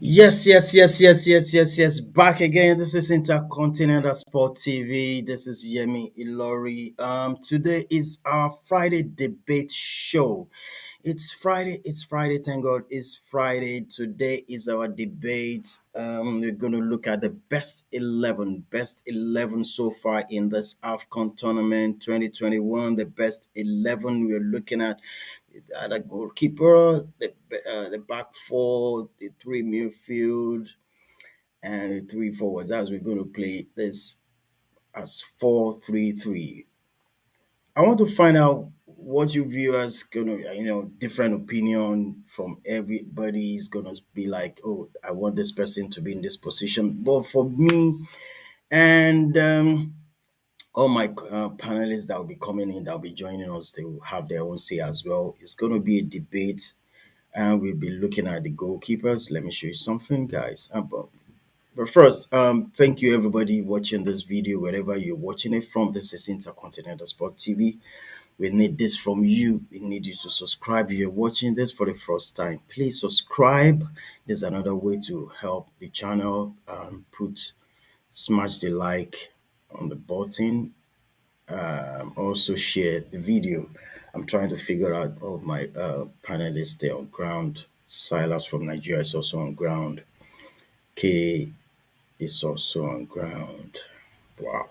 Yes. Back again. This is Intercontinental Sport TV. This is Yemi Ilori. Today is our Friday debate show. It's Friday. It's Friday. Thank God. It's Friday. Today is our debate. We're going to look at the best 11 so far in this Afcon tournament 2021. The best 11 we're looking at the goalkeeper, the back four, the three midfield, and the three forwards. As we're going to play this as 4-3-3. I want to find out what you viewers gonna, different opinion from everybody is gonna be like, oh, I want this person to be in this position. But for me and all my panelists that will be coming in, that will be joining us, they will have their own say as well. It's gonna be a debate and we'll be looking at the goalkeepers. Let me show you something, guys. But first, thank you everybody watching this video, wherever you're watching it from. This is Intercontinental Sport TV. We need this from you. We need you to subscribe if you're watching this for the first time. Please subscribe. There's another way to help the channel. Smash the like on the button. Also share the video. I'm trying to figure out all of my panelists there on ground. Silas from Nigeria is also on ground. K is also on ground. Wow,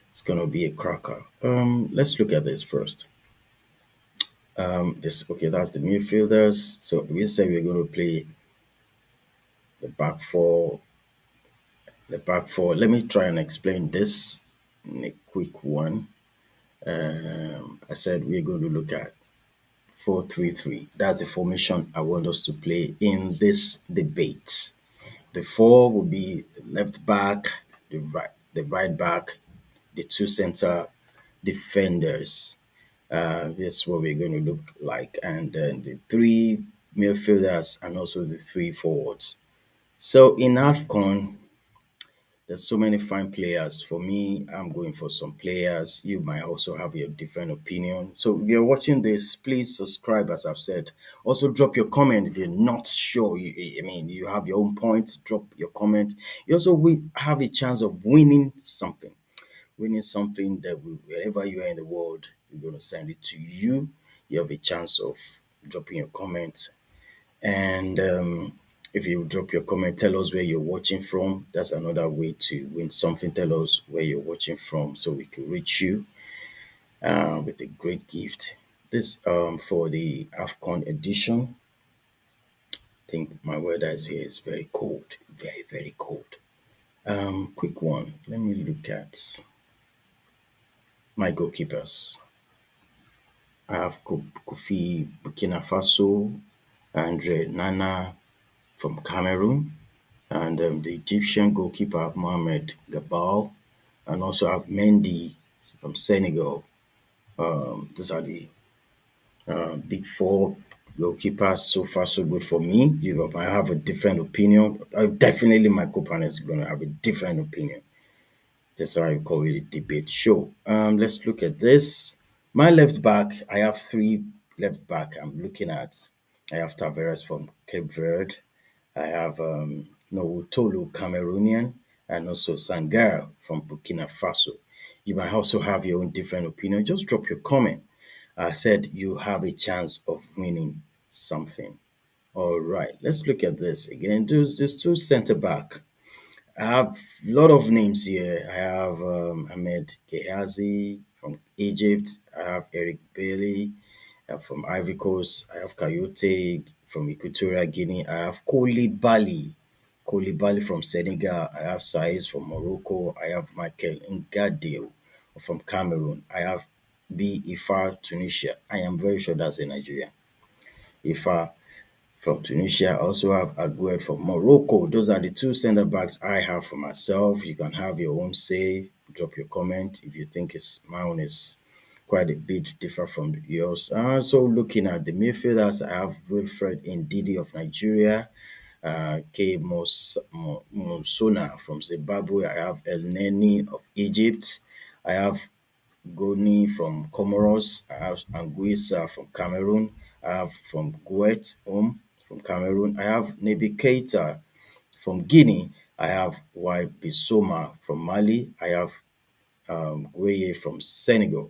it's gonna be a cracker. Let's look at this first. This okay, that's the midfielders. So we said we're going to play the back four. The back four. Let me try and explain this in a quick one. I said we're going to look at 4-3-3. That's the formation I want us to play in this debate. The four will be the left back, the right back, the two center defenders. That's what we're going to look like, and then the three midfielders and also the three forwards. So in Afcon, there's so many fine players. For me, I'm going for some players. You might also have your different opinion. So if you're watching this, please subscribe, as I've said. Also, drop your comment if you're not sure. You have your own point. Drop your comment. You also will have a chance of winning something. Winning something that wherever you are in the world, we're going to send it to you. You have a chance of dropping your comment. And if you drop your comment, tell us where you're watching from. That's another way to win something. Tell us where you're watching from so we can reach you with a great gift. This for the AFCON edition. I think my weather is here is very cold. Very, very cold. Quick one. Let me look at my goalkeepers. I have Kofi Burkina Faso, Andre Nana from Cameroon, and the Egyptian goalkeeper Mohamed Gabal, and also have Mendy from Senegal. Those are the big four goalkeepers. So far, so good for me. I have a different opinion. Definitely, my co-partner is going to have a different opinion. That's why I call it a debate show. Let's look at this. My left back, I have three left back I'm looking at. I have Tavares from Cape Verde. I have Tolu Cameroonian and also Sangara from Burkina Faso. You might also have your own different opinion. Just drop your comment. I said you have a chance of winning something. All right, let's look at this again. There's two centre back. I have a lot of names here. I have Ahmed Gehazi from Egypt. I have Eric Bailey from Ivory Coast. I have Coyote from Equatorial Guinea. I have Koulibaly from Senegal. I have Saiz from Morocco. I have Michael Ngadio from Cameroon. I have B. Ifar Tunisia. I am very sure that's in Nigeria. Ifar from Tunisia. I also have Aguerd from Morocco. Those are the two centre backs I have for myself. You can have your own say. Drop your comment if you think my own is quite a bit different from yours. So looking at the midfielders, I have Wilfred Ndidi of Nigeria, K. Musona from Zimbabwe. I have El Neni of Egypt. I have Goni from Comoros. I have Anguissa from Cameroon. I have from Guet from Cameroon. I have Nebi Keita from Guinea. I have Y Bissouma from Mali. I have Gueye from Senegal.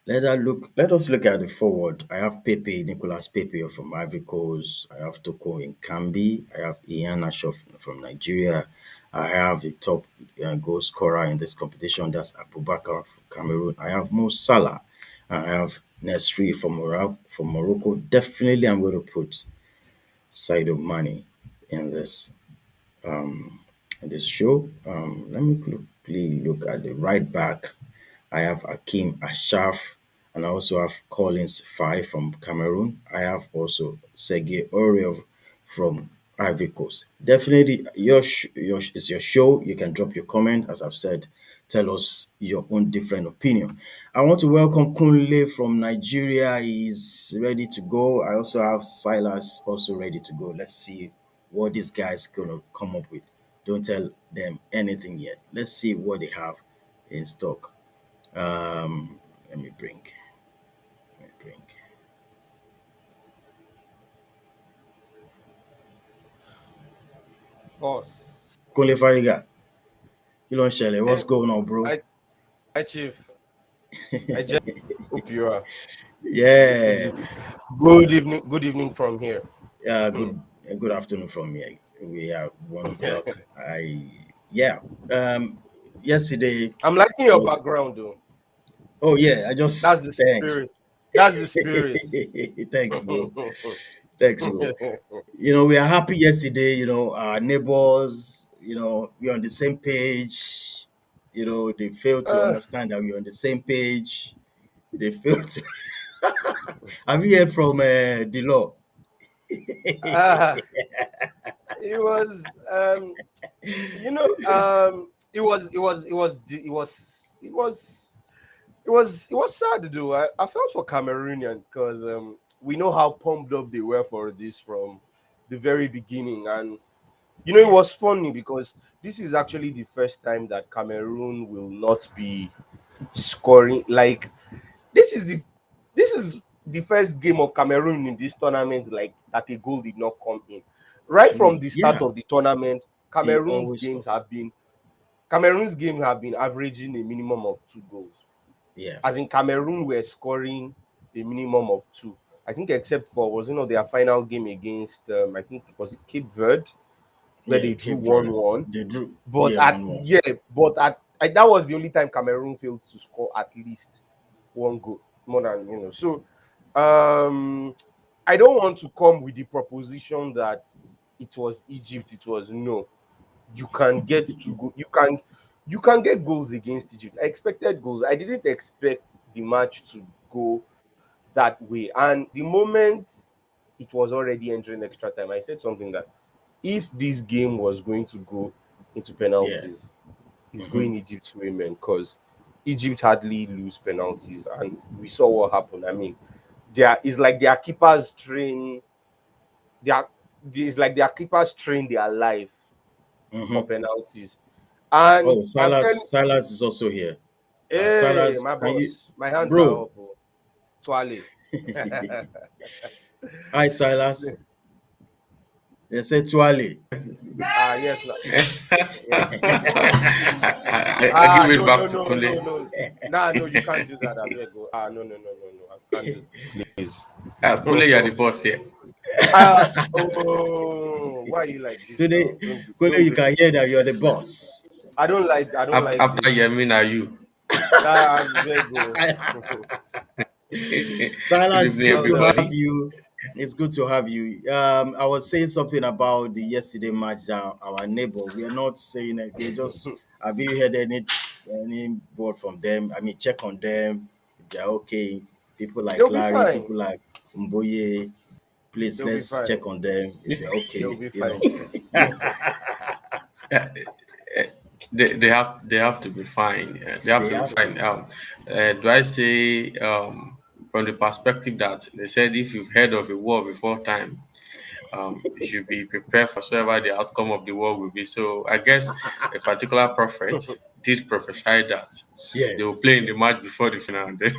Let us look at the forward. I have Pepe, Nicolas Pepe from Ivory Coast. I have Toko in Cambi. I have Ian Ashoff from Nigeria. I have the top goal scorer in this competition. That's Abubakar from Cameroon. I have Mo Salah. I have Nesri from Morocco. Definitely, I'm going to put Sadio Mane in this show. Let me quickly look at the right back. I have Akim Ashaf, and I also have Collins Fai from Cameroon. I have also Sergei Oriev from Ivory Coast. Definitely, it's your show. You can drop your comment, as I've said. Tell us your own different opinion. I want to welcome Kunle from Nigeria. He's ready to go. I also have Silas also ready to go. Let's see what these guys gonna come up with. Don't tell them anything yet. Let's see what they have in stock. Let me bring. Let me bring. Boss. Kunle Fariga, you don't share it. What's Hey, going on, bro? hi, hi, Chief. I just hope you are. Yeah. Good evening from here. Hmm. Good afternoon from me. We are 1 o'clock. Yeah. Um Yesterday I'm liking your was background, though. oh yeah, I just That's the thanks. spirit. That's the spirit. Thanks, bro. Thanks, bro. We are happy yesterday, our neighbors, we're on the same page. They failed to uh, understand that we're on the same page. They failed to. Have you heard from the law? uh, it was, it was sad, though. I felt for Cameroonians because we know how pumped up they were for this from the very beginning, and it Yeah, was funny because this is actually the first time that Cameroon will not be scoring. Like this is the this is the first game of Cameroon in this tournament, like that a goal did not come in. Right from the start yeah, of the tournament, they always score. Cameroon's games have been averaging a minimum of 2 goals. As Yes, in Cameroon were scoring a minimum of two. I think except for was their final game against I think was it Cape Verde where yeah, they drew Cape one Verde. one. They drew, But yeah, at 1-1. yeah, but that was the only time Cameroon failed to score at least one goal more than So um I don't want to come with the proposition that it was Egypt. It was no. You can get to go. You can get goals against Egypt. I expected goals. I didn't expect the match to go that way. And the moment it was already entering extra time, I said something that if this game was going to go into Yeah. penalties, it's Hmm. going Egypt's way, man, because Egypt hardly lose penalties, and we saw what happened. I mean, it's like their keepers train their it's like their keepers train their life for Hmm. penalties. And Oh, I'm telling, Silas is also here. hey, Silas, my can you, boss, my hands are bro? up, oh. Twale. Hi, Silas. They say Tuale. Yes, now. Yes. I give it No, no, back to no, no, Kule. no. Nah, no, you can't do that. I beg. No, no, no, no, no. I can't do that, please. Kule, you're the boss here. Oh, why are you like this Today, now? Kole, Don't you do can this. hear that you're the boss. I don't like After this. Yemin, are you? I beg. Good Silas, evening, good Calm to down. have everybody. you. It's good to have you. I was saying something about the yesterday match that our neighbor. We are not saying it. We're just. Have you heard any word from them? I mean, check on them if they're okay. People like They'll be Larry, fine. people like Mboye. Please They'll be let's check fine. on them if they're They'll okay. be You fine. know. Uh, they have to be fine. They have They to be have to. fine. Do I say from the perspective that they said if you've heard of a war before time, you should be prepared for whatever the outcome of the war will be. So I guess a particular prophet did prophesy that they will Yes, play in the yes. match before the final. And then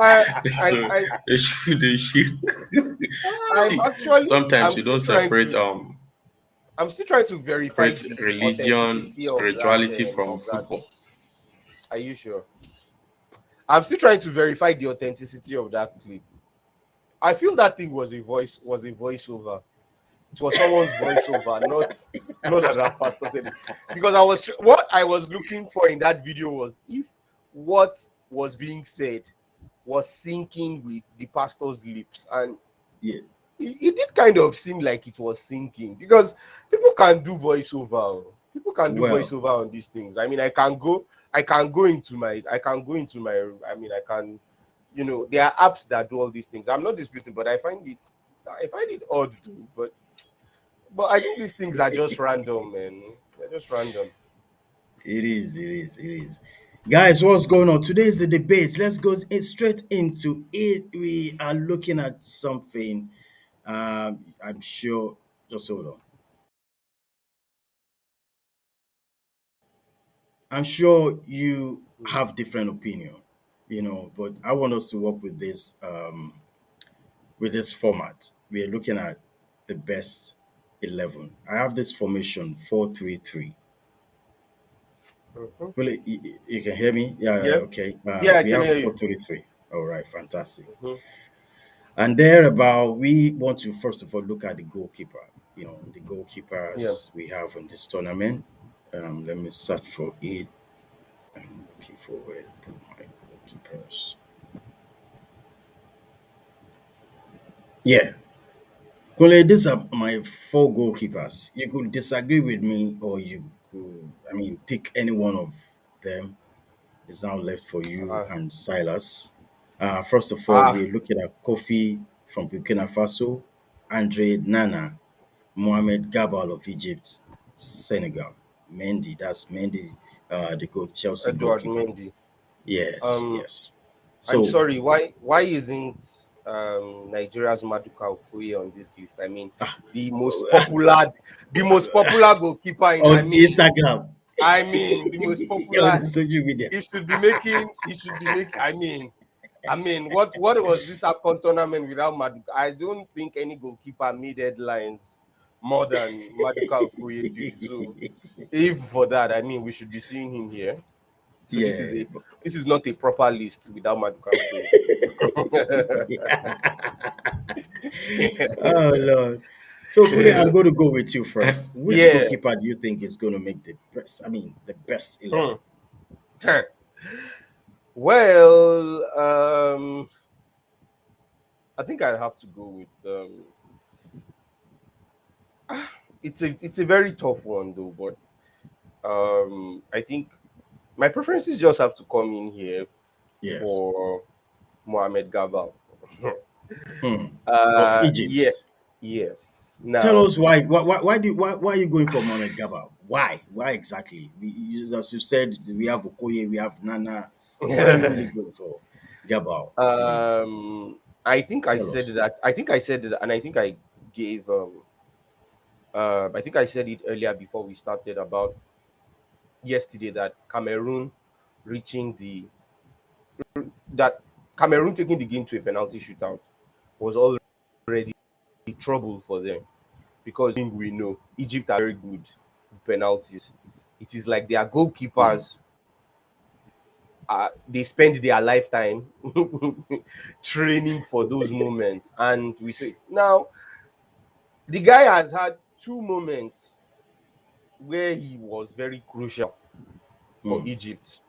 I, so I, they should. See, sometimes I'm you still don't trying separate to, I'm still trying to verify separate the religion, authenticity spirituality from of that. football. Are you sure? I'm still trying to verify the authenticity of that clip. I feel that thing was a voiceover. It was someone's voiceover, not that pastor said it. Because what I was looking for in that video was if what was being said was syncing with the pastor's lips, and Yeah. it did kind of seem like it was syncing because people can do voiceover. People can do Well, voiceover on these things. I mean, I mean, I can, there are apps that do all these things. I'm not disputing, but I find it odd too. But I think these things are just random, man. They're just random. it is, it is, it is. Guys, what's going on? Today is the debate. Let's go straight into it. We are looking at something. I'm sure. Just hold on. I'm sure you have different opinion, but I want us to work with this format. We are looking at the best 11. I have this formation 4-3-3. Mhm. Well, you can hear me? Yeah, Yeah, okay. yeah, I We can have hear you. 4-3-3. All right, fantastic. Mhm. And thereabout, we want to first of all look at the goalkeeper. The Yeah. goalkeepers we have in this tournament. Let me search for it. I'm looking for where to put my goalkeepers. Yeah, Kole, these are my four goalkeepers. You could disagree with me, or you could, pick any one of them. It's now left for you Uh, and Silas. First of all, ah, we're looking at Kofi from Burkina Faso, Andre Nana, Mohamed Gabal of Egypt, Senegal, Mendy. That's Mendy, the Chelsea Edward goalkeeper. Mendy. Yes, Um, yes. I'm So, sorry. Why isn't Nigeria's Maduka Okoye on this list? I mean, ah, the most popular, the most popular goalkeeper in. on Instagram, The most on popular. social media. He should be making. He should be making. What was this Afcon tournament without Maduka? I don't think any goalkeeper made headlines more than Maduka Okoye did. So, if for that, we should be seeing him here. So Yeah. this is not a proper list without Maduka Okoye. Oh Lord. So Kule, I'm going to go with you first. Which Yeah. goalkeeper do you think is going to make the best? The best 11. Hmm. Well, I think I'd have to go with it's a very tough one though, but I think my preferences just have to come in here Yes. for Mohamed Gabal. Hmm. Of Yeah, Egypt. yes. Tell Now, us why. Why are you going for Mohamed Gabal? Why? Why exactly? As you said, we have Okoye, we have Nana. Why are you only going for Gabal? I think I Tell said us. that. I think I said it, and I think I gave. I think I said it earlier before we started about yesterday that reaching the that Cameroon taking the game to a penalty shootout was already trouble for them because we know Egypt are very good with penalties. It is like their Hmm. goalkeepers. They spend their lifetime training for those moments, and we say now the guy has had two moments where he was very crucial for Hmm. Egypt.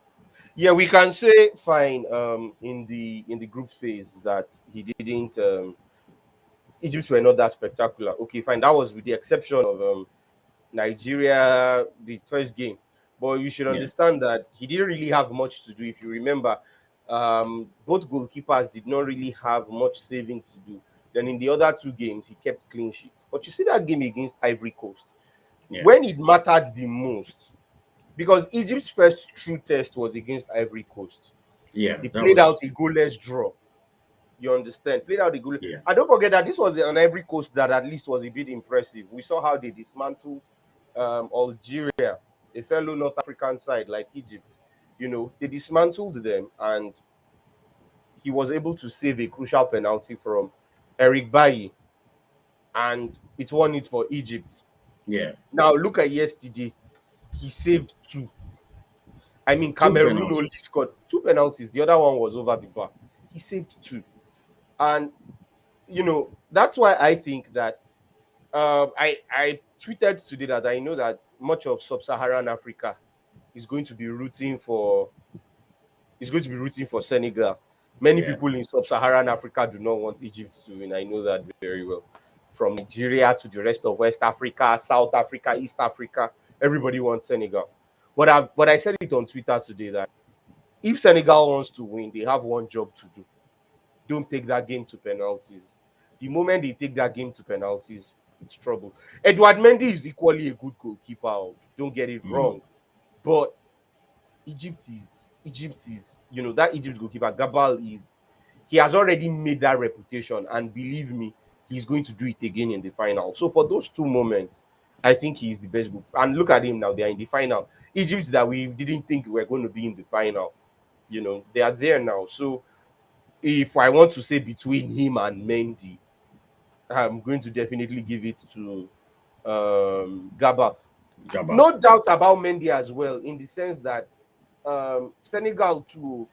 Yeah, we can say fine. In the group phase that he didn't. Egypt were not that spectacular. Okay, fine. That was with the exception of Nigeria, the first game. But you should Yeah. understand that he didn't really have much to do. If you remember, both goalkeepers did not really have much saving to do. Then in the other two games, he kept clean sheets. But you see that game against Ivory Coast, Yeah. when it mattered the most, because Egypt's first true test was against Ivory Coast. Yeah. They That played out was. a goalless draw. You understand? Played out a goal. Yeah. And don't forget that this was an Ivory Coast that at least was a bit impressive. We saw how they dismantled Algeria. a fellow North African side like Egypt. They dismantled them, and he was able to save a crucial penalty from Eric Bailly, and it won it for Egypt. Yeah. Now look at yesterday, he saved two. I mean, Two Cameroon only penalties. scored two penalties. The other one was over the bar. He saved two, and that's why I think that I tweeted today that I know that much of sub-Saharan Africa is going to be rooting for Senegal. Many Yeah. people in sub-Saharan Africa do not want Egypt to win. I know that very well. From Nigeria to the rest of West Africa, South Africa, East Africa, everybody wants Senegal. But I said it on Twitter today that if Senegal wants to win, they have one job to do. Don't take that game to penalties. The moment they take that game to penalties, it's trouble. Edward Mendy is equally a good goalkeeper. Don't get it Mm. wrong. But Egypt is, that Egypt goalkeeper, Gabal he has already made that reputation, and believe me, he's going to do it again in the final. So for those two moments, I think he's the best goalkeeper. And look at him now, they are in the final. Egypt that we didn't think were going to be in the final, they are there now. So if I want to say between him and Mendy, I'm going to definitely give it to Gaba. Gabal. No doubt about Mendy as well, in the sense that Senegal too,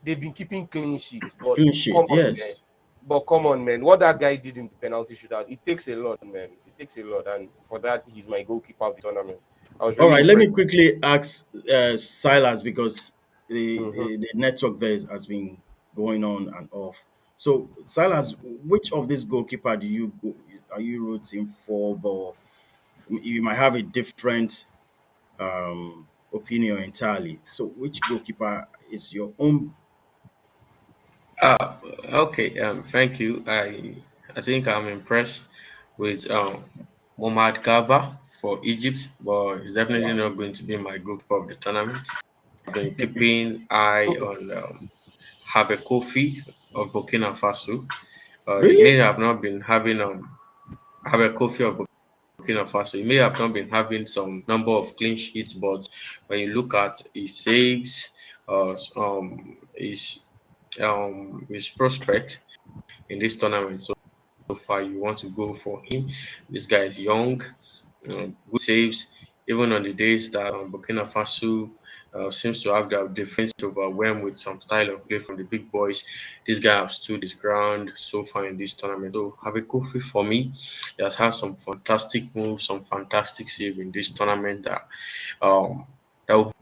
they've been keeping clean sheets, but Clean come sheet. on, man. Yes. But come on, man. What that guy did in the penalty shootout, it takes a lot, man. It takes a lot, and for that, he's my goalkeeper of the tournament. I was All really right. Let me impressed. quickly ask Silas because the, Mhm. the the network there has been going on and off. So Silas, which of this goalkeeper are you rooting for? But you might have a different opinion entirely. So which goalkeeper is your own? Uh, okay. Thank you. I think I'm impressed with Muhammad Gaba for Egypt, but he's definitely Wow. not going to be my goalkeeper of the tournament. I've been keeping eye on Habe Kofi of Burkina Faso. He may Really? have not been having Habe Kofi of Burkina Faso. He may have not been having some number of clean sheets, but when you look at his saves, his prospect in this tournament so far, you want to go for him. This guy is young, good saves, even on the days that Burkina Faso seems to have their defense overwhelmed with some style of play from the big boys. This guy has stood his ground so far in this tournament. So have a Kofi for me. He has had some fantastic moves, some fantastic save in this tournament um, that will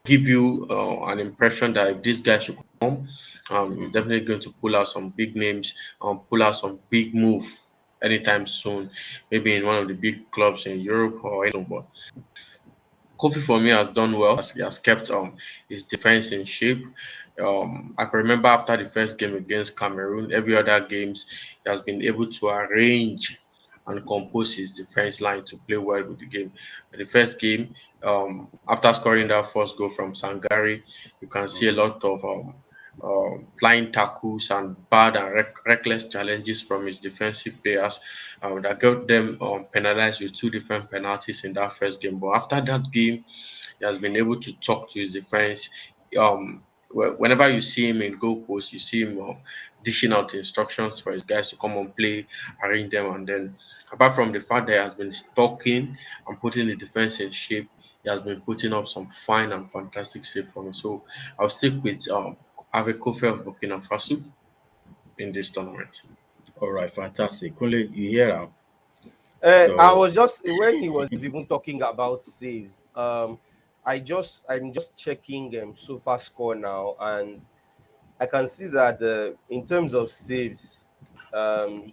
give you an impression that if this guy should come, he's Mhm. definitely going to pull out some big names, pull out some big move anytime soon, maybe in one of the big clubs in Europe or anything. But Kofi for me has done well. He has kept his defense in shape. I can remember after the first game against Cameroon, every other games he has been able to arrange and compose his defense line to play well with the game. The first game, after scoring that first goal from Sangari, you can see a Mhm. lot of flying tackles and bad and reckless challenges from his defensive players that got them penalized with two different penalties in that first game. But after that game, he has been able to talk to his defense. Whenever you see him in goal post, you see him dishing out instructions for his guys to come and play, arrange them, and then apart from the fact that he has been talking and putting the defense in shape, he has been putting up some fine and fantastic save for me. So I'll stick with Ave Kofi of Burkina Faso in this tournament. All right. Fantastic. Kunle, you hear him? I So was just when he was even talking about saves. I'm just checking so far score now, and I can see that in terms of saves,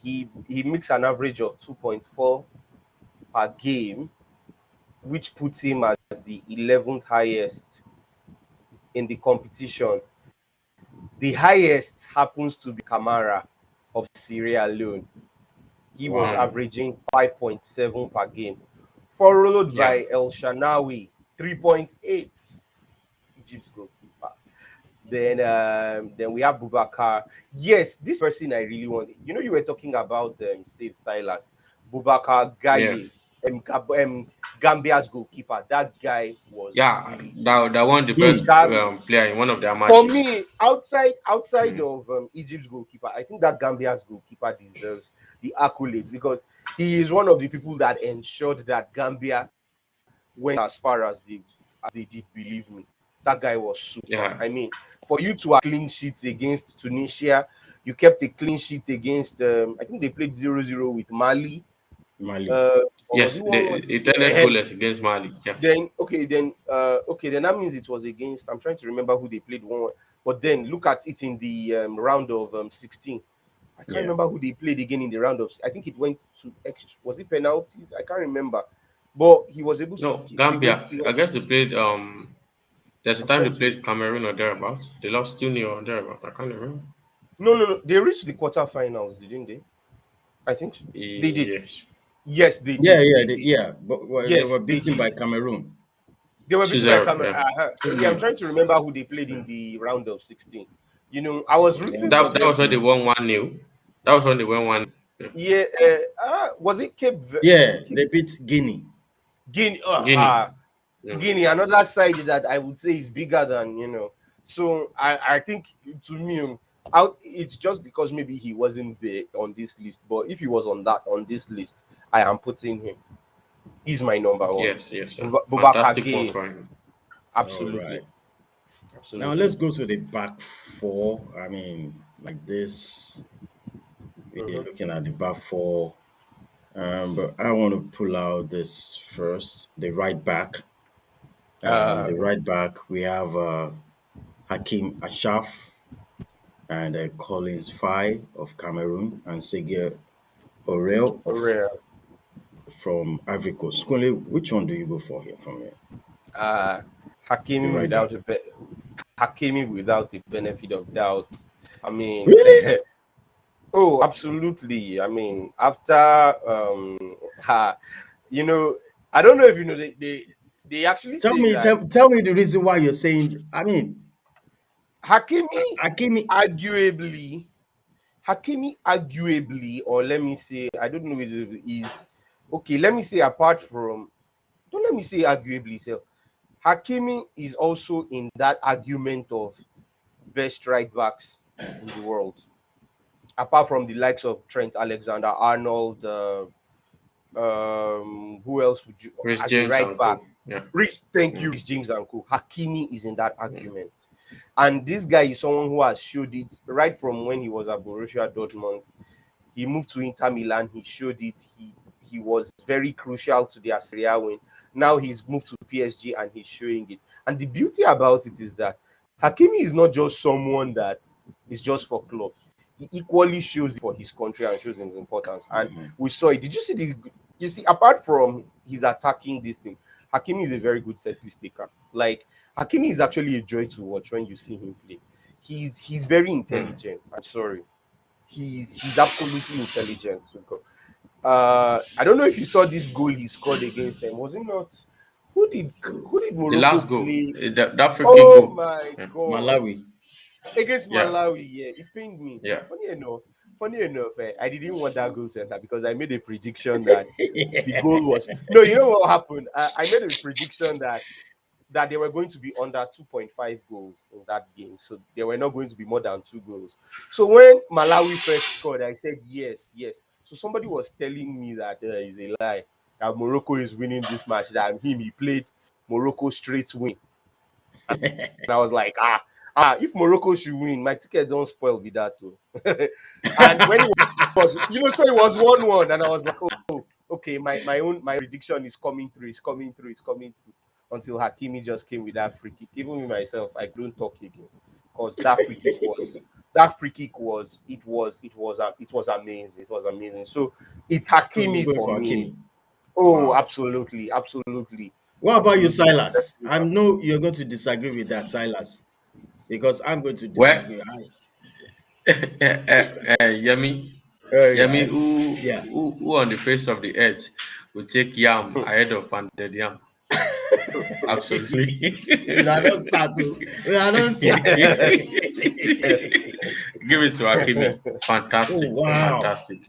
he makes an average of 2.4 per game, which puts him as the 11th highest in the competition. The highest happens to be Kamara of Sierra Leone. He was wow. Mm, averaging 5.7 per game, followed yeah. by El Shanawi, 3.8, Egypt's goalkeeper. Then we have Bubakar. Yes, this person I really want. You were talking about Save Silas, Bubakar Yeah. Gaye. Gambia's goalkeeper. That guy was Yeah, really that won the best that player in one of their for matches. me, outside Mm. of Egypt's goalkeeper, I think that Gambia's goalkeeper deserves the accolades because he is one of the people that ensured that Gambia went as far as they did. Believe me, that guy was super. Yeah, I mean, for you to have clean sheets against Tunisia, you kept a clean sheet against. I think they played 0-0 with Mali. Mali. Or was yes, it 1-1? it ended Eh, goalless against Mali. Yeah, then that means it was against. I'm trying to remember who they played 1-1. But then look at it in the round of 16. I can't Yeah. remember who they played again in the round of. I think it went to extra. Was it penalties? I can't remember. But he was able to. no, The Gambia. goalkeeper. I guess they played. There's a I'm time they trying to. played Cameroon or thereabouts. They lost 2-0 or thereabouts. I can't remember. No, no, no. They reached the quarterfinals, didn't they? I think they did. Yes, Yes, they Yeah, did. yeah, They did. yeah. But well, they Yes, were they beaten did. by Cameroon. They were two beaten by zero. Cameroon. Yeah, Yeah, I'm trying to remember who they played in the round of 16. I was rooting Round of for that them was when they to. 1 1-0. That was when they won 1. Yeah. Yeah, was it Yeah, they beat Guinea. Guinea? Guinea. Yeah. Guinea, another side that I would say is bigger than. So I think to me, out it's just because maybe he wasn't there on this list. But if he was on this list, I am putting him. He's my number one. Yes, yes, sir. Bubaka Fantastic one Gay, for him. All absolutely, right. Now absolutely. let's go to the back four. I mean, like this, we're Mhm. looking at the back four. But I want to pull out this first, the right back. The Okay. right back, we have Hakim Ashaf and Collins Fai of Cameroon and Seger Orel of Real. from Ivory Coast. Kunle, which one do you go for here from here? Uh, The Hakimi right without back. Hakimi without the benefit of doubt. I mean, Really? oh, absolutely. I mean, after ha, you know, I don't know if you know they actually Tell say me, that tell me the reason why you're saying. I mean, Hakimi Hakimi. arguably, or let me say, I don't know if it is okay. Let me say apart from, don't let me say arguably. So Hakimi is also in that argument of best right backs in the world, apart from the likes of Trent Alexander-Arnold. Who else would you Chris as a James right and back? Co. Yeah. Rich, thank Mm, you, Rich James and Co. Hakimi is in that mm. argument, and this guy is someone who has showed it right from when he was at Borussia Dortmund. He moved to Inter Milan. He showed it. He was very crucial to their Serie A win. Now he's moved to PSG and he's showing it. And the beauty about it is that Hakimi is not just someone that is just for club. He equally shows it for his country and shows his importance. And Mhm. we saw it. Did you see the? You see, apart from his attacking this thing, Hakimi is a very good set piece taker. Like Hakimi is actually a joy to watch when you see him play. He's very Mm. intelligent. I'm sorry, he's absolutely intelligent. I don't know if you saw this goal he scored against them. Was it not? Who did The Morocco last goal, play? that free kick Oh goal. my Yeah. god! Malawi. Against Yeah. Malawi, yeah, it pained me. Yeah. Funny enough, I didn't want that goal to enter because I made a prediction that the goal was no. You know what happened? I made a prediction that they were going to be under 2.5 goals in that game. So they were not going to be more than 2 goals. So when Malawi first scored, I said, yes, yes. So somebody was telling me that is a lie, that Morocco is winning this match, that he played Morocco straight win. And I was like, if Morocco should win, my ticket don't spoil with that too. And when it was, so it was 1-1, and I was like, oh, okay, my prediction is coming through, it's coming through. Until Hakimi just came with that free kick. Even me myself, I couldn't talk again. Because that free kick was it was amazing. It was amazing. So it's So you're Hakimi going for for me. Hakimi. Oh, Wow. absolutely, absolutely, What about you, absolutely. Silas? I know you're going to disagree with that, Silas, because I'm going to Well, disagree. Yemi, Yemi, Yeah. who on the face of the earth will take yam ahead of pounded yam? Absolutely. I don't start to. I don't start. Give it to Hakimi. Oh Fantastic, wow. fantastic.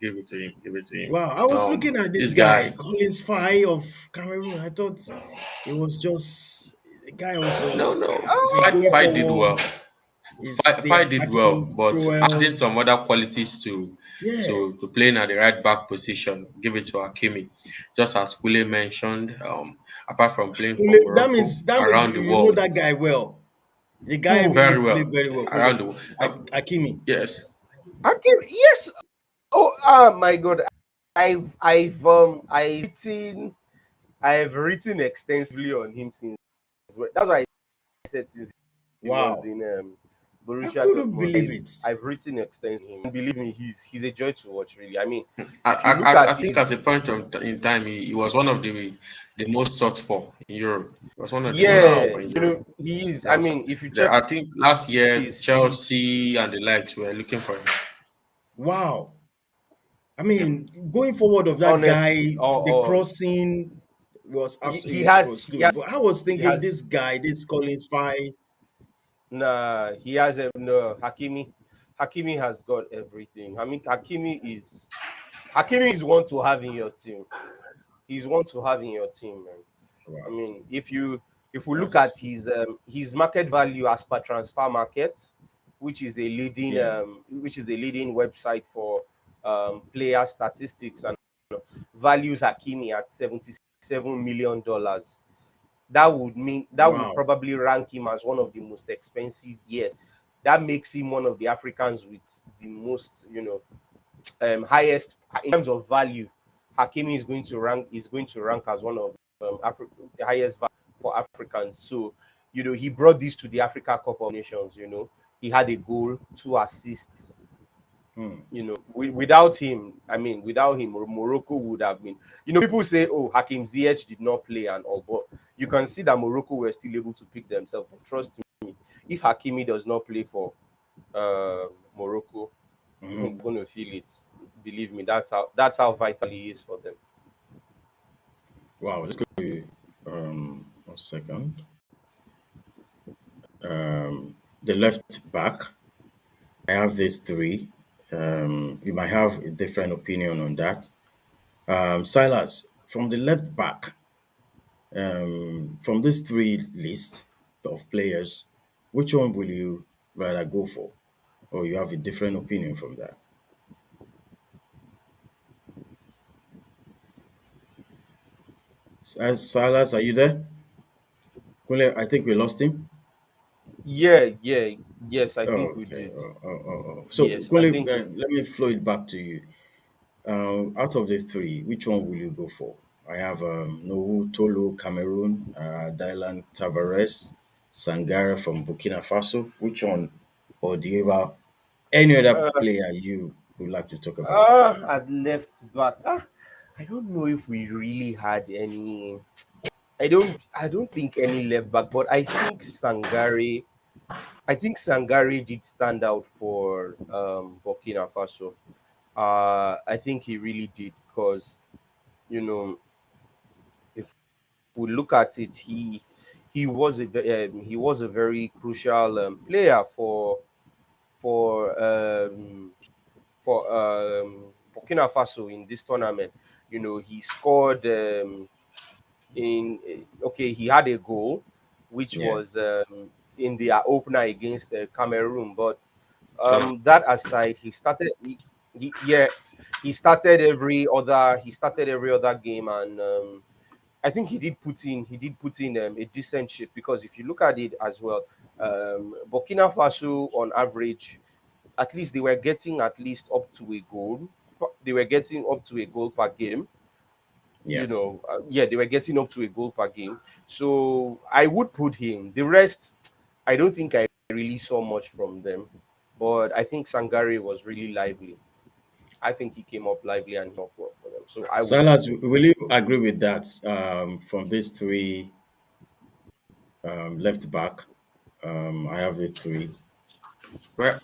Give it to him. Give it to him. Wow, I was looking at this This guy, guy. Collins Fai of Cameroon. I thought it was just the guy also No, no. going Fight did forward. well. Is the Fight did well, attacking but adding Joels. some other qualities to Yeah. playing at the right back position. Give it to Hakimi. Just as Kule mentioned, apart from playing for Morocco That means around the you know world, that guy well. The guy oh, really very played well very well. around Kule the world. Akimi. Yes, Hakim, yes. Oh my God. I've written extensively on him since. That's why I said since he was Wow. in I Borussia couldn't Dortmund. believe it. I've written extensively on him. And believe me, he's a joy to watch. Really, I mean, I, if you I, look I at think at his, a point in time, he was one of the most sought for in Europe. He was one of the most sought yeah, for in you Europe. know, he is. I Yes. mean, if you check I think last year his Chelsea and the likes were looking for him. Wow. I mean, going forward of that honestly, guy, the crossing was he absolutely has was he good. has But I was he thinking has this guy, this Collins Fai. nah he has a no Hakimi has got everything. I mean, Hakimi is one to have in your team. He's one to have in your team, man. I Wow. mean, if we look at That's his market value as per transfer market, yeah. which is a leading website for player statistics and values Hakimi at $77 million. That would Wow. probably rank him as one of the most expensive. Yes, that makes him one of the Africans with the most, highest in terms of value. Hakimi is going to rank as one of the highest value for Africans. So, he brought this to the Africa Cup of Nations. He had a goal, two assists. Hmm. Without him, I mean, without him, Morocco would have been. People say, "Oh, Hakim Ziyech did not play and all," but you can see that Morocco were still able to pick themselves. But trust me, if Hakimi does not play for Morocco, Mhm. you're going to feel it. Believe me, that's how vital he is for them. Wow. Let's go to 1 second. The left back. I have these three. You might have a different opinion on that. Silas, from the left back, from these three lists of players, which one will you rather go for? Or you have a different opinion from that? Silas, are you there? Kunle, I think we lost him. Yeah, yeah, yes, I Oh, think we okay. did. So, Yes, I Kunle, think we. let me flow it back to you. Out of the three, which one will you go for? I have Nohu Tolo, Cameroon, Dylan Tavares, Sangara from Burkina Faso. Which one, or do you have any other Uh, player you would like to talk about? at left back. I don't know if we really had any. I don't think any left back, but I think Sangare did stand out for Burkina Faso. I think he really did because you know if we look at it, he was a very crucial player for um, for Burkina Faso in this tournament. He scored he had a goal, which Yeah, was in their opener against Cameroon. But Ghana. that aside, yeah, he started every other game, and I think he did put in a decent shift because if you look at it as well, Burkina Faso on average, at least they were getting at least up to a goal. They were getting up to a goal per game. yeah. Yeah, they were getting up to a goal per game. So I would put him. The rest, I don't think I really saw much from them, but I think Sangare was really lively. I think he came up lively and he up well for them. So I would put Silas, him. will you agree with that? From these three left back, I have the three. Where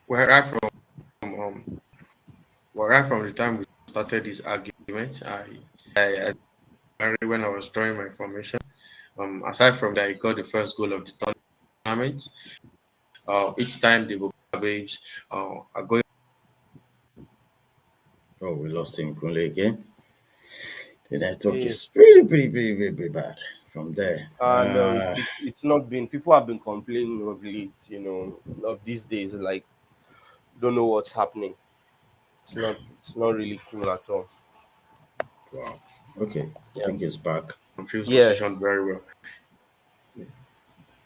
where I from um where I from the time we started this argument, when I was drawing my formation. Aside from that, he got the first goal of the tournament. Each time the Babes are going Oh, we lost him Kunle again. The network Yes. is pretty bad from there. And it's not been, people have been complaining of late, of these days, like don't know what's happening. It's not really cool at all. Wow. Okay, I Yeah. think he's back. Confused Yeah. position very well.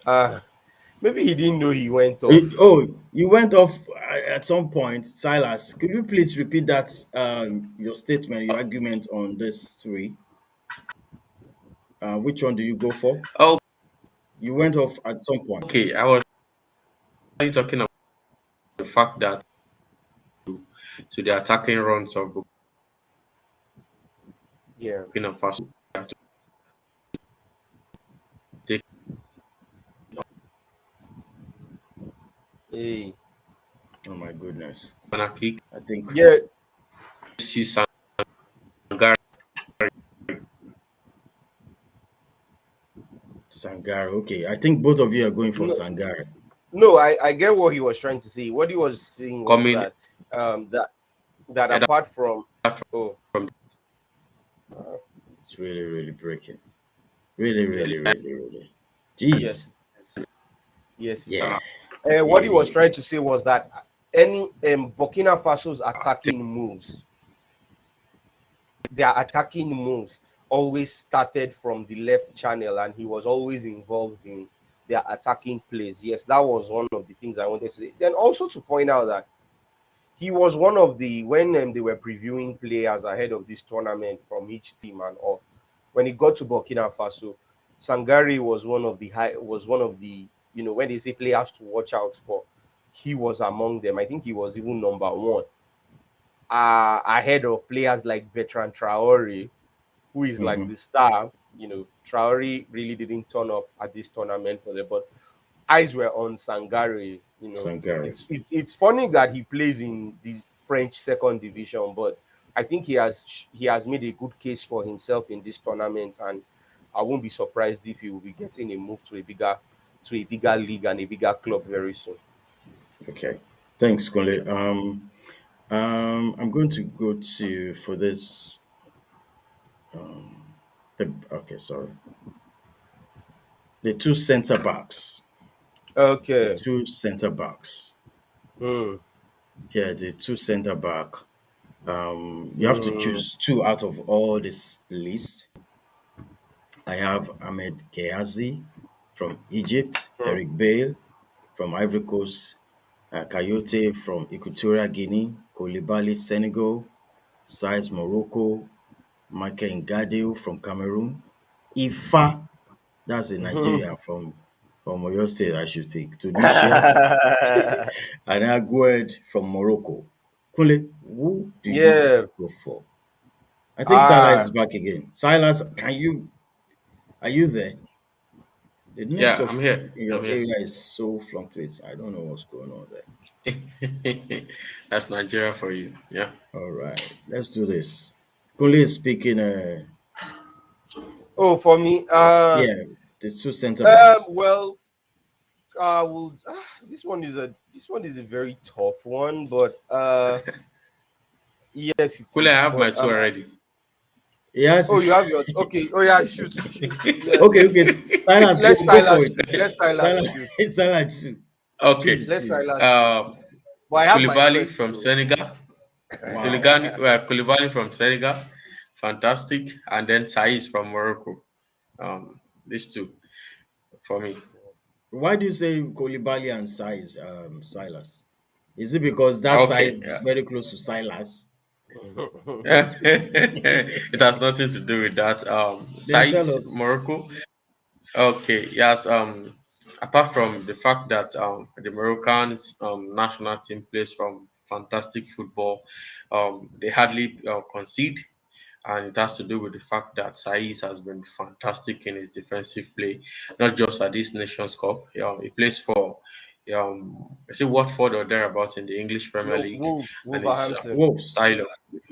Uh maybe he didn't know he went off. Oh, you went off at some point, Silas. Could you please repeat that? Your statement, your argument on this three. Which one do you go for? Oh, You went off at some point. okay. I was really talking about the fact that to the attacking runs of Yeah. Burkina Faso have to take Hey. Oh my goodness. corner kick. I think Yeah. See Sangare Sangare. Okay, I think both of you are going for No, Sangare. no, I get what he was trying to say. What he was saying was coming that um that that either apart from, oh, from uh, It's really breaking. yes, Really. Jeez. yes, yes, it Yeah, uh, is. What he it was is. trying to say was that any Burkina Faso's take their attacking moves always started from the left channel, and he was always involved in their attacking plays. Yes, that was one of the things I wanted to say. Then also to point out that he was one of the, when they were previewing players ahead of this tournament from each team and all. When it got to Burkina Faso, Sangari was one of the, when they say players to watch out for, he was among them. I think he was even number one, ahead of players like Bertrand Traore, who is like Mm-hmm. the star. Traore really didn't turn up at this tournament for them, but eyes were on Sangare. Sangare. It's funny that he plays in the French second division, but I think he has made a good case for himself in this tournament, and I won't be surprised if he will be getting a move to a bigger league and a bigger club very soon. Okay. Thanks, Kunle. I'm going to go to for this. Okay, sorry. The two center backs. The Okay. two center backs. Hmm. Yeah, the two center back. You have to Hmm. choose two out of all this list. I have Ahmed Gehazi from Egypt, Hmm. Eric Bale from Ivory Coast, Coyote from Equatorial Guinea, Koulibaly Senegal, Saiz Morocco, Michael Ngadio from Cameroon, Ifa, that's a Nigerian from Oyo State, I should think, Tunisia, and Agued from Morocco. Kule, who do you Yeah. go for? I think Silas is Ah. back again. Silas, are you there? The yeah, network I'm here. in I'm your here. area is so fluctuating. I don't know what's going on there. That's Nigeria for you. Yeah. All right, let's do this. Kunle is speaking. Oh, for me. Yeah, the two center backs. Well, this one is a very tough one, but yes, it Cool, I is. have my But two already. oh, you Yes. have yours. Okay. Oh yeah, shoot. Yeah. Okay. Silas, Let's go for Silas it. shoot. Let Silas Silas, shoot. Silas, Okay. choose, Let please. Silas shoot. Um, But I have my Koulibaly first from two. Senegal. Wow. Koulibaly from Senegal. Fantastic. And then Saiz from Morocco. These two for me. Why do you say Koulibaly and size, Silas? Is it because that Okay. size is Yeah. very close to Silas? It has nothing to do with that. Then tell Saiz, us. Morocco. Okay, yes. Apart from the fact that the Moroccans national team plays from fantastic football, they hardly concede, and it has to do with the fact that Saiz has been fantastic in his defensive play, not just at this Nations Cup. He plays for, I say Watford or thereabout in the English Premier No, League, and his Wolverhampton. Wolves. style of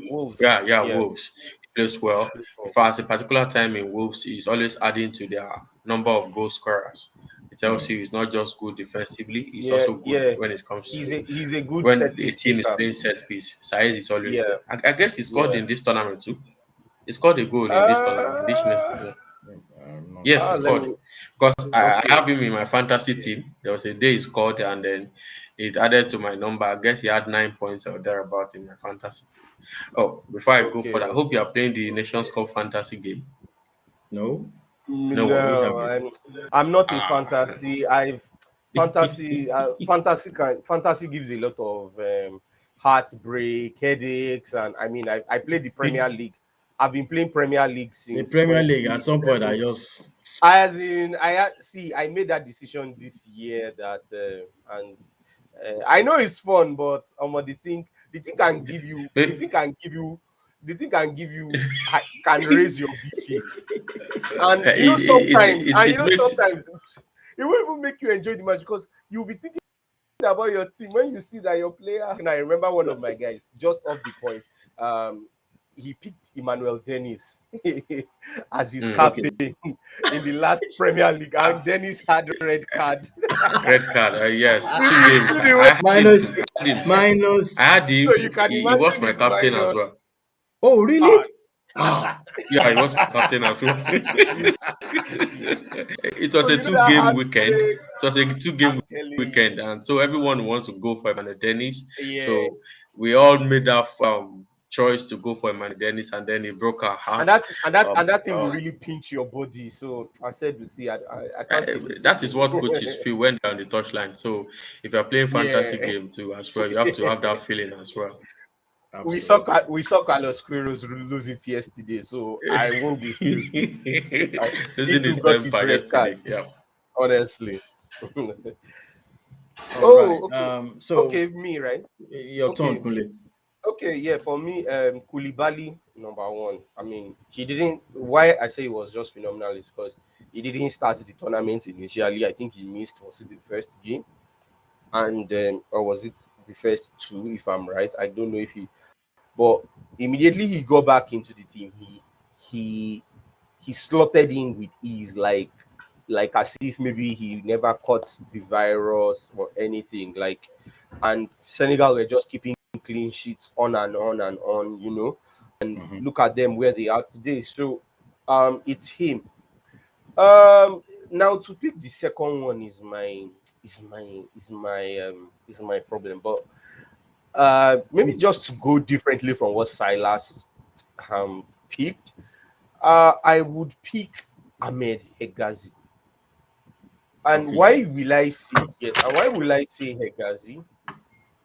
Wolves. yeah, Yeah. Wolves. He plays well. Plays In for fact, Wolves. a particular time in Wolves, he's always adding to their number of goal scorers. It tells you he's not just good defensively, he's Yeah, also good yeah. when it comes to He's a good when set a piece team is taker. playing set piece. Saez is always Yeah, there. I guess he scored yeah. in this tournament too. He scored a goal in this tournament. This Uh, yeah. I'm not Yes, he sure. let scored. me. Because I Okay, have him in my fantasy team. There was a day he scored, and then it added to my number. I guess he had 9 points or thereabout in my fantasy. Oh, before I go okay. further, I hope you are playing the Nations Cup fantasy game. No, No. we No, have it. I'm not a Ah. fantasy. I've fantasy gives a lot of heartbreak, headaches, and I mean I play the Premier League. I've been playing Premier League The since Premier League, at some point, I 2017. just. As in, see, I made that decision this year that, and I know it's fun, but the thing can give you, the Eh, thing can give you, the thing can give you, can raise your BP, and it, it makes sometimes it will even make you enjoy the match because you'll be thinking about your team when you see that your player. And I remember one of my guys just off the point. Um, he picked Emmanuel Dennis as his mm, captain Okay. in the last Premier League, and Dennis had a red card. red card. Yes, you, two you games. see I, the way, I had him Minus, too. I had him. I minus. had him. so you can He was imagine my his captain as minus. well. Oh, Ah, really? Ah, Yeah, he was my captain as well. you see. It So was a you know that two-game weekend. heartbreak. It was a two-game I'm telling you. weekend, and so everyone wants to go for Emmanuel Dennis. Yeah. So we all made that choice to go for Emmanuel Dennis, and then it broke our And hearts. that thing will Um, really pinch your body. So I said, you see, I can't take it that is what again. coaches feel when they're on the touchline. So if you're playing fantasy Yeah. game too as well, you have to have that feeling as well. absolutely. We saw Carlos Queiroz lose it yesterday, so I won't dispute it. He Losing too his got his temper red card, yesterday. Yeah. honestly. All right. Oh, okay. So Okay, me, right? your turn, Okay. Kunle. Okay, yeah, for me, Koulibaly, number one. I mean, he didn't. Why I say he was just phenomenal is because he didn't start the tournament initially. I think he missed, was it the first game? And or was it the first two, if I'm right? I don't know if he, but immediately he got back into the team. He he slotted in with ease, like as if maybe he never caught the virus or anything. Like, and Senegal were just keeping clean sheets on and on and on, and Hmm. look at them where they are today. So it's him. Now to pick the second one is my problem. But maybe just to go differently from what Silas picked, I would pick Ahmed Hegazi. Of And why Egypt. will I say yes? And why will I say Hegazi?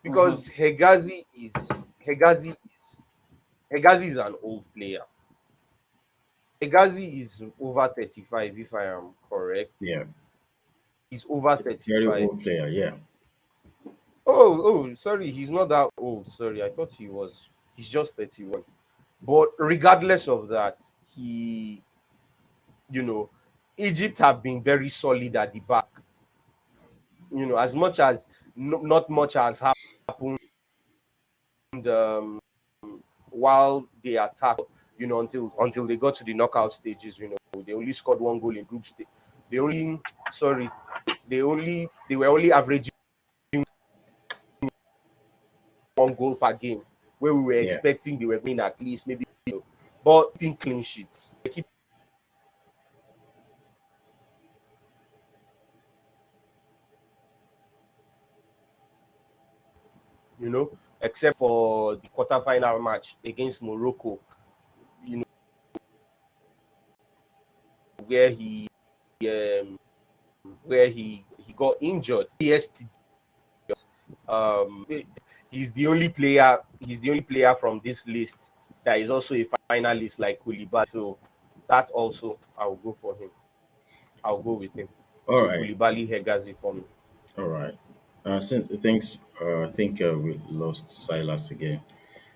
Hmm. Because Hegazi is an old player. Hegazi is over 35, if I am correct. Yeah. He's over Very 35. old player. Yeah. Sorry, he's not that old. Sorry, I thought he was. He's just 31. But regardless of that, he, you know, Egypt have been very solid at the back. As much as not much has happened um, while they attacked, until they got to the knockout stages. They only scored one goal in group stage. They only, sorry, they were only averaging one goal per game, where we were Yeah. expecting they were winning at least maybe, but keeping clean sheets. They keep, except for the quarterfinal match against Morocco, you know, where he um, he got injured. PST. Um, he's the only player. He's the only player from this list that is also a finalist like Koulibaly. So that also I'll go for him. I'll go with him. All So right. Koulibaly Hegazi for me. All right. Since thanks, I think we lost Silas again.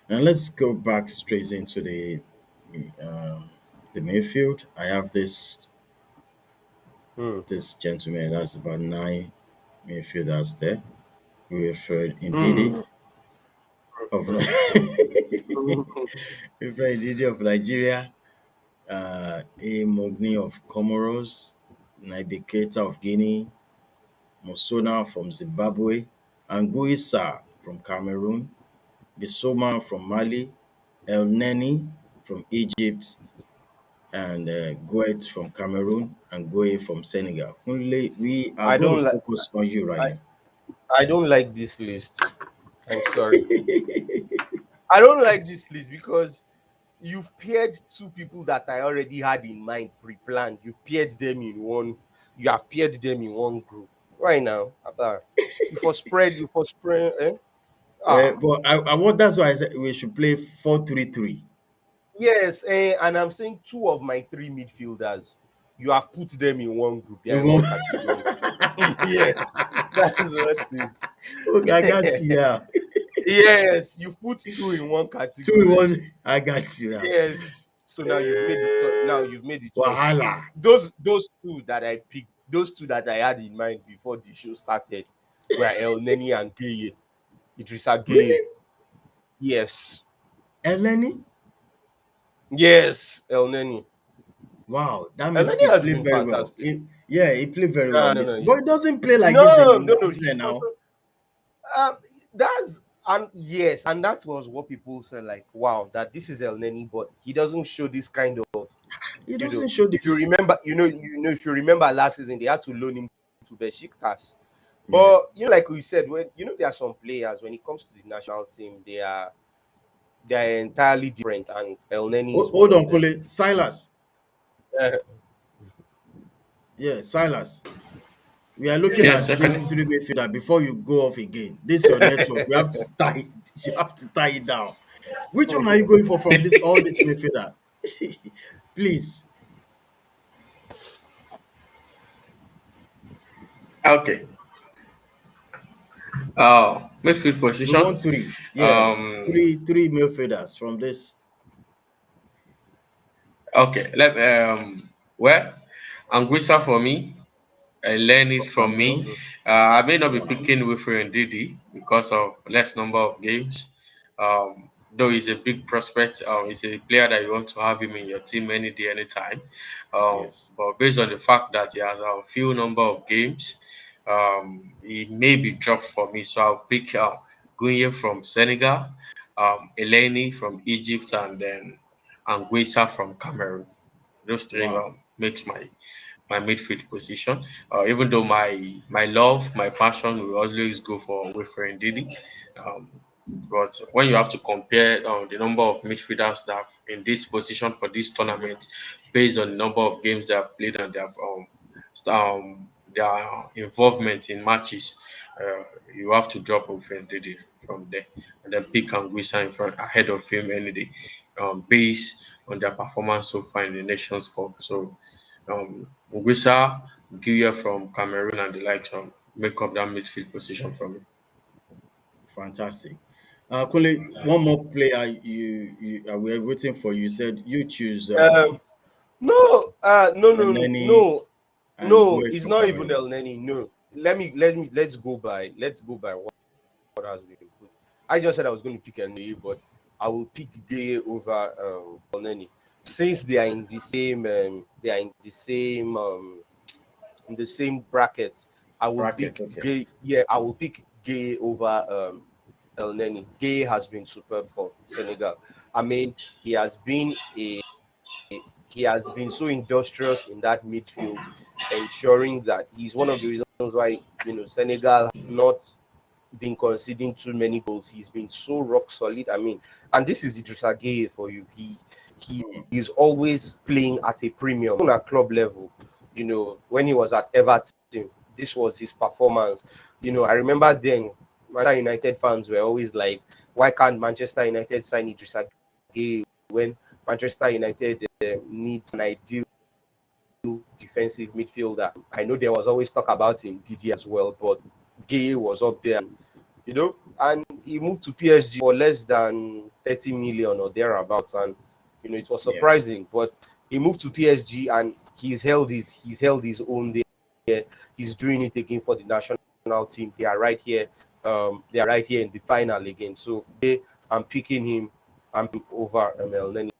And let's go back straight into uh, the midfield. I have Hmm. this gentleman. That's about nine midfielders there. We referred Ndidi Hmm. of Hmm. Hmm. referred Ndidi of Nigeria, A Mogni of Comoros, Naby Keita of Guinea, Mosona from Zimbabwe, Anguissa from Cameroon, Bissouma from Mali, El Neni from Egypt, and Goet from Cameroon, and Goe from Senegal. Only we are I going to don't like focus on you right I, now. I don't like this list. I'm sorry. I don't like this list because you've paired two people that I already had in mind pre-planned. You've paired them in one. You have paired them in one group. Right now, Abba, you for spread. You for spread. Eh? Ah, But I want that's why I said we should play 4-3-3. yes. And I'm saying two of my three midfielders. You have put them in one group. They are You in one want category. Yes, that's what it is. okay, I got you now. Yes, you put two in one Two in category. one, I got you now. Yes. So now you've made the now you've made the choice. Wahala. Those two that I picked, those two that I had in mind before the show started were El Neni and Gay. Idrissa Gay. Really? Yes. Eleni? Yes, El Neni. Wow, that El means Neni he has played been very well. fantastic. Yeah, he played very well No, in no, this. no. But he doesn't play like this No, in no, no. Nigeria He's not. now. That's and yes, and that was what people said, like, wow, that this is El Neni, but he doesn't show this kind of, He you know, doesn't show if you this. remember, if you remember last season, they had to loan him to Besiktas. Yes. But like we said, when there are some players when it comes to the national team, they are entirely different, and El Neni is one Hold of on, them. Kule. Silas. Uh, Yeah, Silas. We are looking Yes, at second. this three midfielder before you go off again. This is your network. We have to tie it. You have to tie it down. Which one are you going for from this all this midfielder? Please. Okay. Midfield We position. want three. Yeah. Um, Three midfielders from this. okay. Well, Anguissa for me. I learn it From from me. Cameroon. I may not be Wow. picking Wilfred Ndidi because of less number of games. Though he's a big prospect, he's a player that you want to have him in your team any day, anytime. Yes. But based on the fact that he has a few number of games, he may be dropped for me. So I'll pick Gunye from Senegal, Eleni from Egypt, and then Anguissa from Cameroon. Those three Wow. makes my midfield position. Even though my love, my passion will always go for Wilfred Ndidi. Um, but when you have to compare the number of midfielders that have in this position for this tournament, based on the number of games they have played and their involvement in matches, you have to drop Wilfred Ndidi from there and then pick Anguissa in front ahead of him any day, based on their performance so far in the Nations Cup. So Mugusa, Guia from Cameroon, and the likes make up that midfield position for me. Fantastic. Kunle, one more player we're waiting for. You said you choose um, no, Eleni and no. Goet It's from not even Cameroon. El Neni. No, let's go by what has been put. I just said I was going to pick Nene, but I will pick Gay over Nene. Since they are in the same in the same bracket. I will Bracket, pick okay. Gay. Yeah, I will pick Gay over El Neni. Gay has been superb for Senegal. I mean, he has been a he has been so industrious in that midfield, ensuring that he's one of the reasons why Senegal have not been conceding too many goals. He's been so rock solid. I mean, and this is Idrissa Gueye for you. He Hmm. is always playing at a premium, even at club level. When he was at Everton, this was his performance. I remember then Manchester United fans were always like, why can't Manchester United sign Idrissa Gueye when Manchester United needs an ideal defensive midfielder? I know there was always talk about him, Didi as well, but Gay was up there, and he moved to PSG for less than 30 million or thereabouts, and it was Yeah, surprising, but he moved to PSG and he's held his own there. He's doing it again for the national team. They are right here. They are right here in the final again. So I'm picking him. I'm over El Neni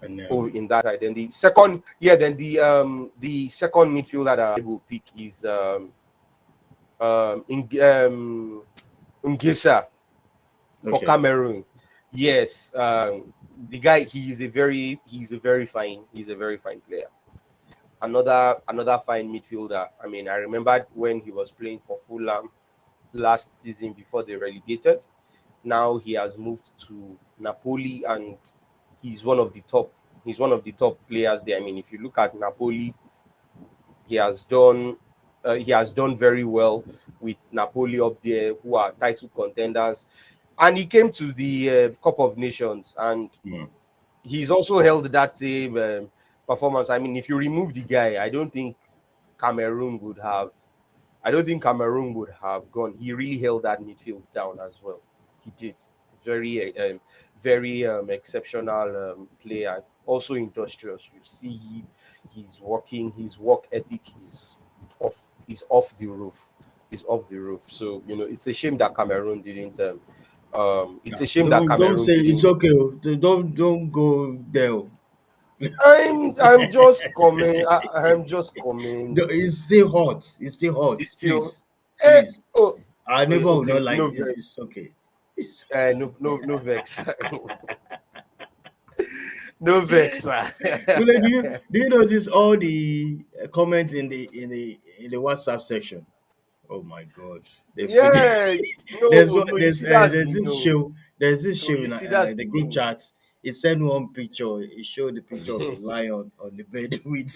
and in that side. Then the second, yeah, then the second midfielder that I will pick is Ngesa for Okay. Cameroon. Yes, the guy, he's a very fine player. Another fine midfielder. I mean, I remembered when he was playing for Fulham last season before they relegated. Now he has moved to Napoli, and he's one of the top. He's one of the top players there. I mean, if you look at Napoli, he has done he has done very well with Napoli up there, who are title contenders. And he came to the Cup of Nations, and Mm. he's also held that same performance. I mean, if you remove the guy, Cameroon would have I don't think Cameroon would have gone. He really held that midfield down as well. He did. Very exceptional player. Also industrious. You see, he's working. His work ethic off. Is off the roof. Is off the roof. So it's a shame that Cameroon didn't. It's Yeah. a shame that Don't Cameroon say it's didn't. okay. Oh. Don't go there. Oh. I'm just coming. I'm just coming. It's still hot. It's still hot. It's still. Please, Eh, please. oh, Our neighbor will okay. not like No it's, vex. it's okay. It's No vex. No vex. Kule, do you notice all the comments in the WhatsApp section? Oh my God! Yeah. No. No. You see, that's There's this no. show No. You in see, that's the the group thing. chat. It sent one picture. It showed the picture of a lion on the bed with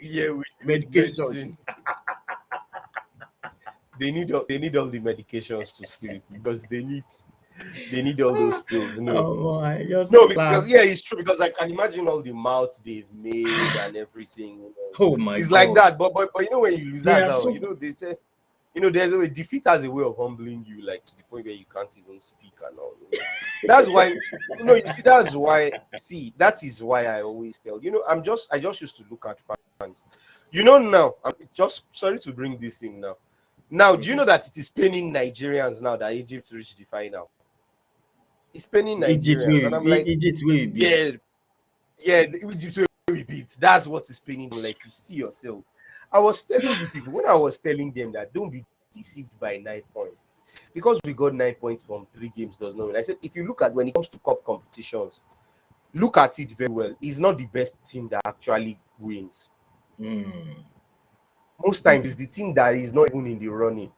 Yeah, with medications. medicine. They need all the medications to sleep because they need all those pills. No. Oh my! Just No, laugh. because yeah, it's true. Because I can imagine all the mouths they've made and everything. Oh my It's like God! that. But when you lose, They that's are how so. they say. There's a way defeat has a way of humbling you, like to the point where you can't even speak and all. That's why. You see, that's why. See, that is why I always tell. I just used to look at fans. Now I'm just sorry to bring this in now. Now, do you Okay. know that it is paining Nigerians now that Egypt reached the final? It's paining Nigerians, and I'm like, Egypt will beat. yeah, yeah, Egypt will be beat. That's what is paining them. Like you see yourself. I was telling you people when I was telling them that don't be deceived by 9 points because we got 9 points from 3 games does not mean. I said if you look at when it comes to cup competitions, look at it very well. It's not the best team that actually wins. Mm, Most times, it's mm. the team that is not even in the running.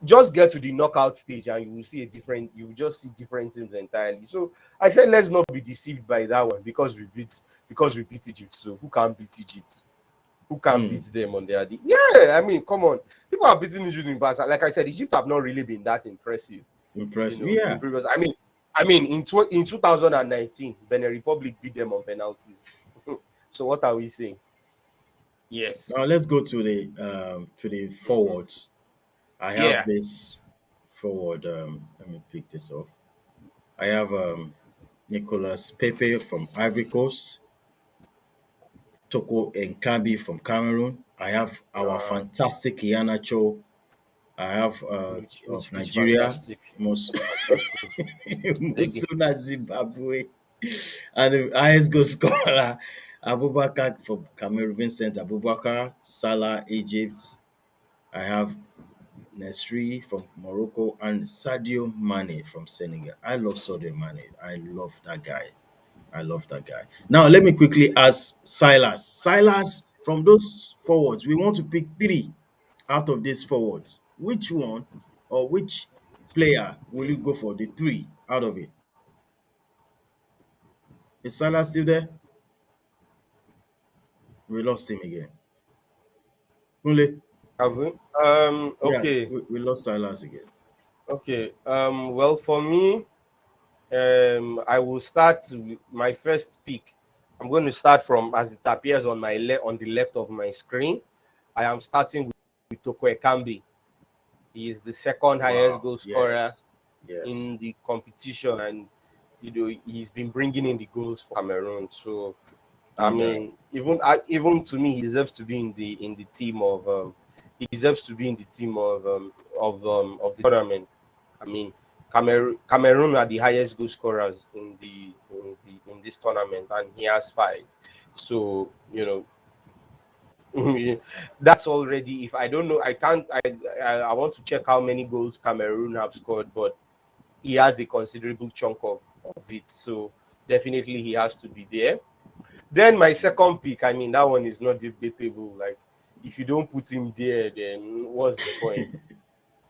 Just get to the knockout stage and you will see you will just see different teams entirely. So I said let's not be deceived by that one because we beat Egypt. So who can beat Egypt? Who can Mm. beat them on their day? Yeah, I mean, come on. People are beating Egypt in past. Like I said, Egypt have not really been that impressive, Impressive. in Yeah. previous. I mean, in 2019, Benin Republic beat them on penalties. So what are we saying? Yes. Now let's go to the Mhm. forwards. I have Yeah. this forward. Let me pick this off. I have Nicolas Pepe from Ivory Coast, Toko Nkambi from Cameroon. I have our Uh, fantastic Iheanacho. I have of which Nigeria, fantastic, Mus- fantastic. Again. Musuna Zimbabwe, and the highest goal scorer, Abubakar from Cameroon, Vincent Abubakar, Salah, Egypt. I have Nesri from Morocco and Sadio Mane from Senegal. I love Sadio Mane. I love that guy. I love that guy. Now let me quickly ask Silas. Silas, from those forwards, we want to pick three out of these forwards. Which one or which player will you go for? The three out of it. Is Silas still there? We lost him again. Kunle, Have we? yeah, Okay. we lost Silas again. Okay. Well, for me, I will start with my first pick. I'm going to start from as it appears on the left of my screen. I am starting with Toko Ekambi. He is the second highest Wow. goal scorer Yes. Yes. in the competition, and he's been bringing in the goals for Cameroon. So I No doubt. mean, even to me, he deserves to be in the team of. He deserves to be in the team of the tournament. I mean, Cameroon are the highest goal scorers in this tournament, and he has 5. So That's already. If I don't know, I can't. I want to check how many goals Cameroon have scored, but he has a considerable chunk of it. So definitely he has to be there. Then my second pick, I mean, that one is not debatable. Like, if you don't put him there, then what's the point?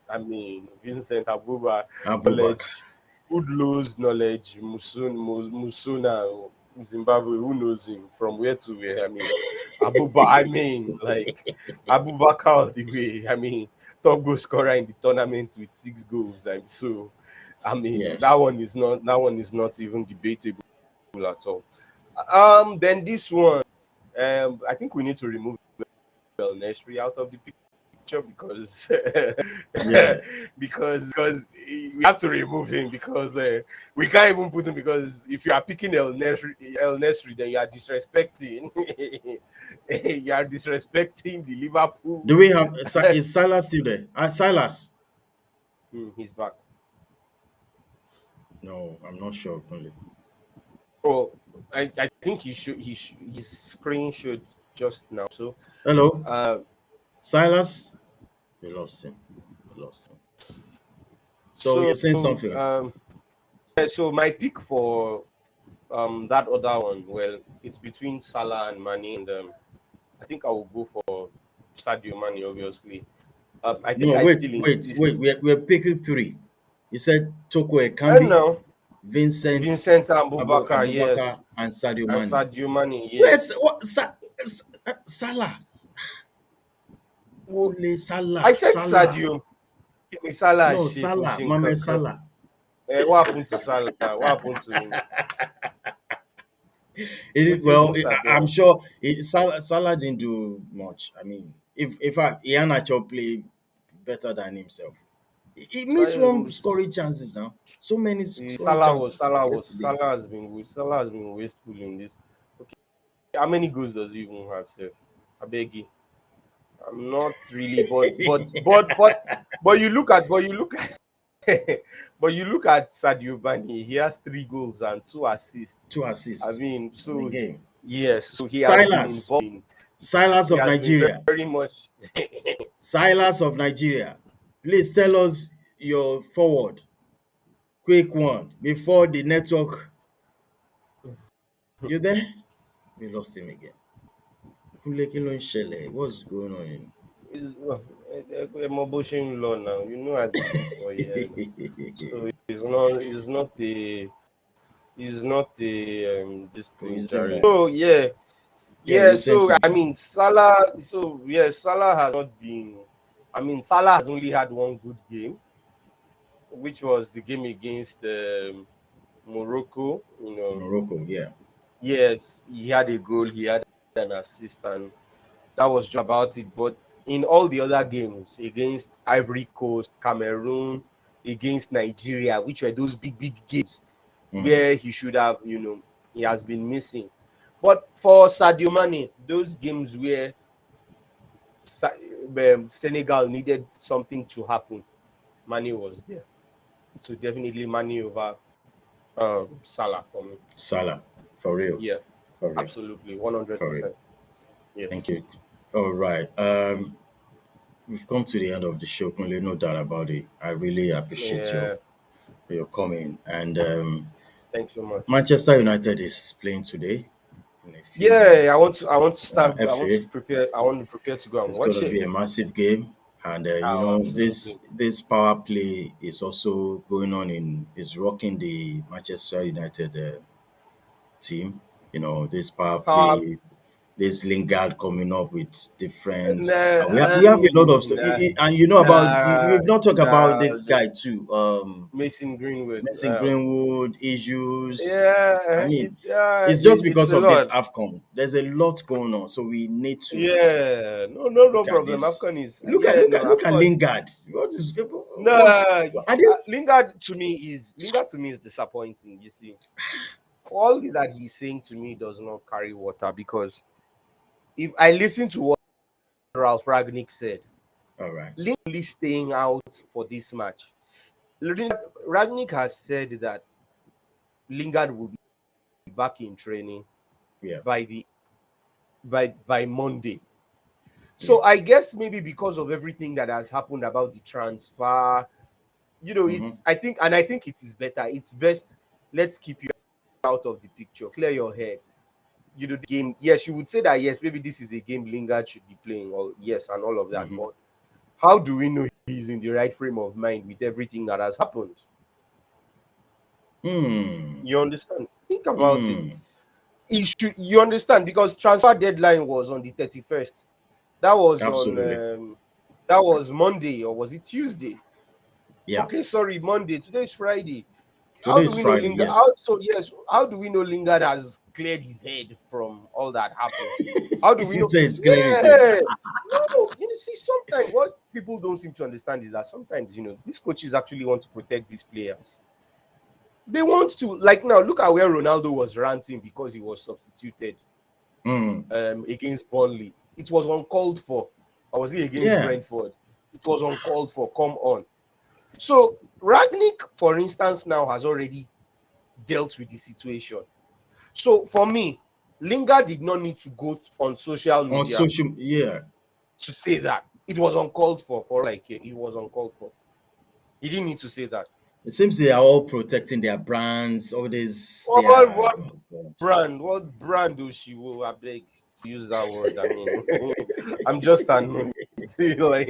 I mean, Vincent Abuba, Abubakar. knowledge, Udlo's knowledge, Musuna, Zimbabwe, who knows him from where to where? I mean, Abuba, I mean, like, Abubakar all the way. I mean, top goal scorer in the tournament with 6 goals. I mean, Yes. that one is not even debatable at all. Then this one, I think we need to remove El Nesri out of the picture because Yeah. because we have to remove him because we can't even put him because if you are picking El Nesri, then you are disrespecting you are disrespecting the Do Liverpool. we have is Silas still there? Silas? He's back. No, I'm not sure. Only. Oh, I think his screen should just now. So Hello, uh Silas. We lost him. We lost him. So you're so saying something? so my pick for that other one, well, it's between Salah and Mane, and I think I will go for Sadio Mane, obviously. I think No, I wait, still wait, wait. insist. We're picking three. You said Toko And Ekambi, now, Vincent Vincent Abubakar, yes, Abubakar, and Sadio and Mane. Sadio Mane, Where's yes. what? Salah. Well, Ule Salah. I said Salah. Sadio. Salah No, shit, Salah. Mame Nshinkankan. Salah. What happened to Salah? What happened to him? It is, What's well, even Sadio? I'm sure Salah didn't do much. I mean, if in fact, Iheanacho play better than himself. He missed one scoring chances now. So many scoring chances yesterday. Salah has been wasteful in this. Okay, how many goals does he even have, sir? I beg you. I'm not really, but you look at but you look at Sadio Mane. He has 3 goals and 2 assists. Two I assists mean, in the so game. yes, so he has been Silas. involved in. Silas He of has been Nigeria. very much. Silas of Nigeria. Please tell us your forward. Quick one. Before the network. You there? We lost him again. Kunle kí ló ń ṣẹlẹ̀? What's going on? Is emotion law now. You know as it is for here. So it's not a this thing, Jerry. Coincidence. So yeah, Yeah, yeah. you're saying So I something. mean, Salah. So yeah, Salah has not been. I mean, Salah has only had one good game, which was the game against Morocco. Morocco, yeah. Yes, he had a goal, he had an assist, and that was just about it. But in all the other games against Ivory Coast, Cameroon, against Nigeria, which were those big games Mm. where he should have, he has been missing. But for Sadio Mane, those games where Senegal needed something to happen, Mane was there. So definitely Mane over Salah for me. Salah, for real, Yeah, for real, absolutely, for real. 100%. Thank Yes. you. All right. We've come to the end of the show. Kunle, no doubt about it. I really appreciate Yeah. your coming. And Thanks so much. Manchester United is playing today in a few minutes. Yeah, FA. I want to prepare to go and It's going watch to it. be a massive game. And Oh, absolutely. this power play is also going on is rocking the Manchester United team. This power Uh, play, this Lingard coming up with different. nah, We have a lot of, nah, and nah, we've not talked about nah, this guy too. Mason Greenwood. Mason Greenwood issues. I Yeah, mean, it's just it's because a of this lot. Afcon. There's a lot going on, so we need to Yeah, no look at problem. this. Afcon is Look at yeah, look no at look at Afcon. Lingard. No, What are they? Lingard to me is disappointing. You see, all that he's saying to me does not carry water because if I listen to what Ralph Ragnick said, All right. Lingard is staying out for this match. Ragnick has said that Lingard will be back in training Yeah. by Monday. Yeah. So I guess maybe because of everything that has happened about the transfer, Mm-hmm. I think it is better. It's best. Let's keep you out of the picture. Clear your head. The game. Yes, you would say that. Yes, maybe this is a game Lingard should be playing, or yes, and all of that. Mm-hmm. But how do we know he's in the right frame of mind with everything that has happened? Hmm. You understand? Think about it. Hmm. He should. You understand? Because transfer deadline was on the 31st. That was on. Absolutely. That was Monday, or was it Tuesday? Yeah. Okay, sorry, Monday. Today is Friday. How Today do is we know Friday. Lingard? Yes. Yes. How do we know Lingard has cleared his head from all that happened? How do we He know? says clearly said. Yeah. No, see, sometimes what people don't seem to understand is that sometimes, these coaches actually want to protect these players. They want to, like now, look at where Ronaldo was ranting because he was substituted Hmm. against Burnley. It was uncalled for. Or was he against Yeah. Brentford? It was uncalled for. Come on. So Ragnick, for instance, now has already dealt with the situation. So for me, Lingard did not need to go on social On media social. Yeah. to say that. It was uncalled for. It was uncalled for. He didn't need to say that. It seems they are all protecting their brands. All this. They What, are. what Oh God. brand? What brand do she will? I beg to use that word. I mean, I'm just annoyed. Like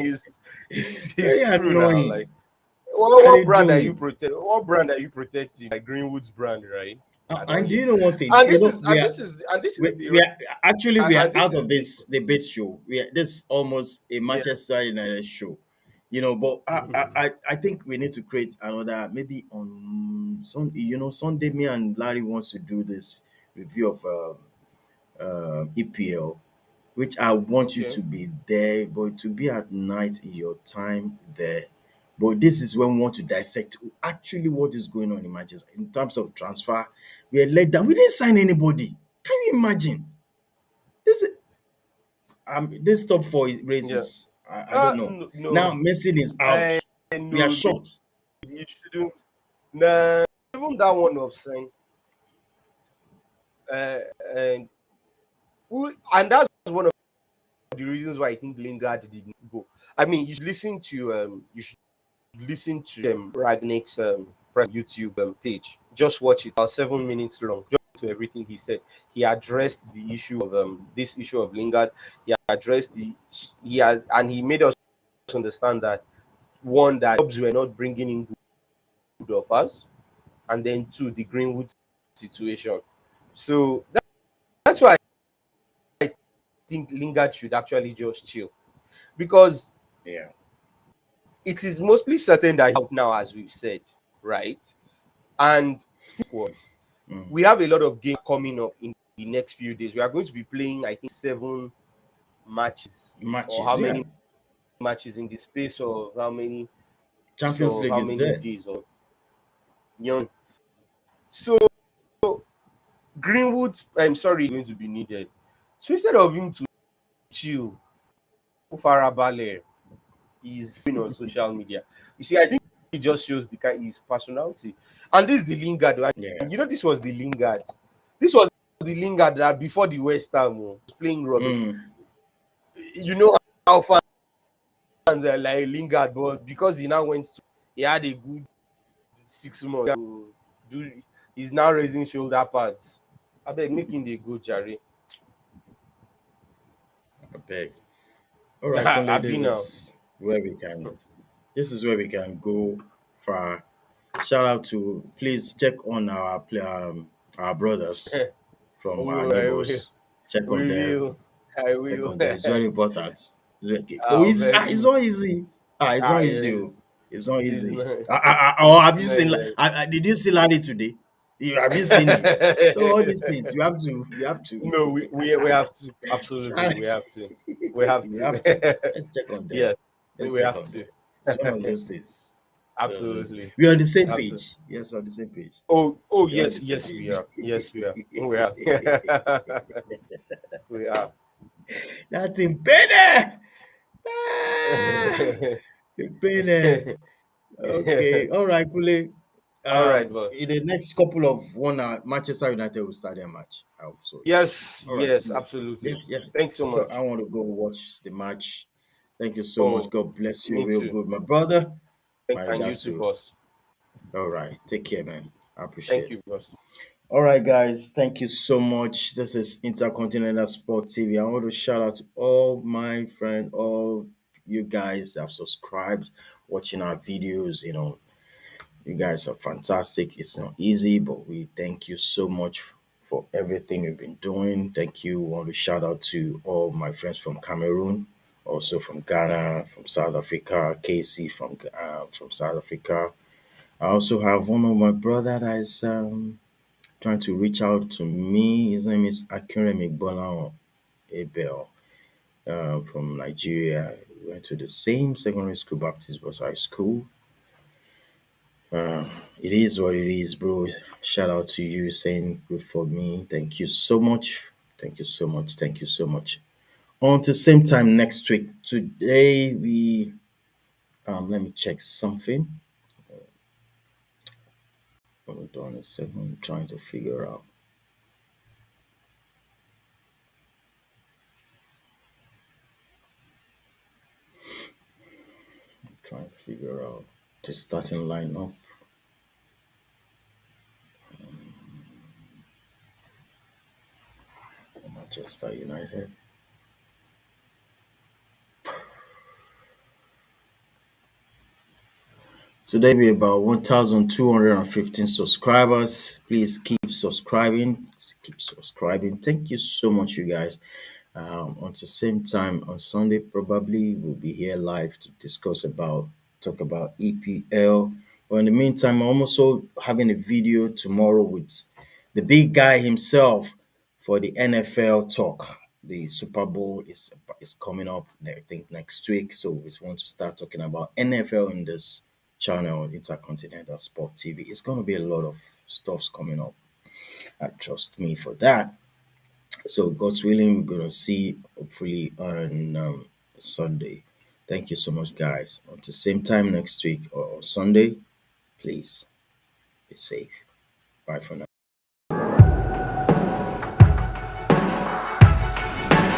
it's Very true now. annoying. Like, What are they what brand are you doing? protect? What brand are you protecting? Like Greenwood's brand, right? I don't And do hear. you know one thing? And You this know is we and are this is and this is we the are actually we are and this out is of the this debate show. We are this almost a yeah. Manchester United show. But I think we need to create another maybe on Sunday. Sunday. Me and Larry wants to do this review of EPL, which I want you Okay. to be there, but to be at night in your time there. But this is when we want to dissect actually what is going on in Manchester in terms of transfer. We are let down. We didn't sign anybody. Can you imagine? This this top four Yeah. races. I don't know. No, Now no. Messi is out. I We are know short. you shouldn't. Nah, even that one of saying, uh, and and that's one of the reasons why I think Lingard didn't go. I mean, you should listen to Ragnick's YouTube page. Just watch it. About 7 minutes long. Just to everything he said. He addressed the issue of this issue of Lingard. He addressed the he had and he made us understand that one, that jobs were not bringing in good offers, and then two, the Greenwood situation. So that's why I think Lingard should actually just chill, because Yeah. it is mostly certain that he's out now, as we've said, right? And what Mm. we have a lot of games coming up in the next few days. We are going to be playing, I think, 7 matches, or how Matches. Yeah. many matches in the space of how many weeks Champions or League how is many there. days or young. So Greenwood's, I'm sorry, going to be needed. So instead of him to chill, Farabale is going on social media. You see, I think he just shows the kind his personality. And this is the Lingard. Yeah. And this was the Lingard. This was the Lingard that before the West Ham was playing rubbish. Mm. You know how fans are like Lingard, but because he now he had a good 6 months to do, he's now raising shoulder pads. I beg, making the good, Jerry. I beg. All right, Kunle, I've been now. this is where we can go far. Shout out to, please check on our brothers from we our will, I will, neighbors. Check on we them. will, I Check will. on them. It's very important. Oh, it's Very. not easy. It's not easy. Yes. Oh. It's not It's easy. not. Or have It's you not seen? easy. Did you see Larry today? Have you seen him? So all these things you have to. You have to. No, we have to, absolutely, we have to, we have You have to. to. Let's check on them. Yes, Let's we check have on to. them. It's one of those things. Absolutely, We are on the same absolutely. page. Yes, on the same page. Oh We are on yes, the same yes we page. are, yes we are, we are. We are. That in Bene. Ah, Bene. Okay. All right, Kule. All right, boss. In the next couple of 1 hour, Manchester United will start their match. I hope so. Yeah. Yes, All right. yes, Yeah, absolutely. yeah. Thanks so So I much. want to go watch the match. Thank you so much. Oh, God bless you, me real too. good, my brother. My And you regards too, to. boss. All right. Take care, man. I Thank appreciate it. you, boss. All right, guys. Thank you so much. This is Intercontinental Sport TV. I want to shout out to all my friends, all you guys that have subscribed, watching our videos. You guys are fantastic. It's not easy, but we thank you so much for everything you've been doing. Thank you. I want to shout out to all my friends from Cameroon, also from Ghana, from South Africa, Casey from South Africa. I also have one of my brother that is trying to reach out to me. His name is Akinremi Bolan Abel from Nigeria. We went to the same secondary school, Baptist Boys High School. It is what it is, bro. Shout out to you saying good for me. Thank you so much. Thank you so much. Thank you so much. On to same time next week. Today we let me check something. Hold on a second. I'm trying to figure out. Trying to figure out the starting lineup for Manchester United. Today we about 1,215 subscribers. Please keep subscribing. Keep subscribing. Thank you so much, you guys. On the same time on Sunday, probably we'll be here live to talk about EPL. But in the meantime, I'm also having a video tomorrow with the big guy himself for the NFL talk. The Super Bowl is coming up, I think, next week. So we want to start talking about NFL in this channel, Intercontinental Sport TV. It's going to be a lot of stuffs coming up. Trust me for that. So God's willing, we're gonna see hopefully on Sunday. Thank you so much, guys. Until the same time next week or Sunday, please be safe. Bye for now.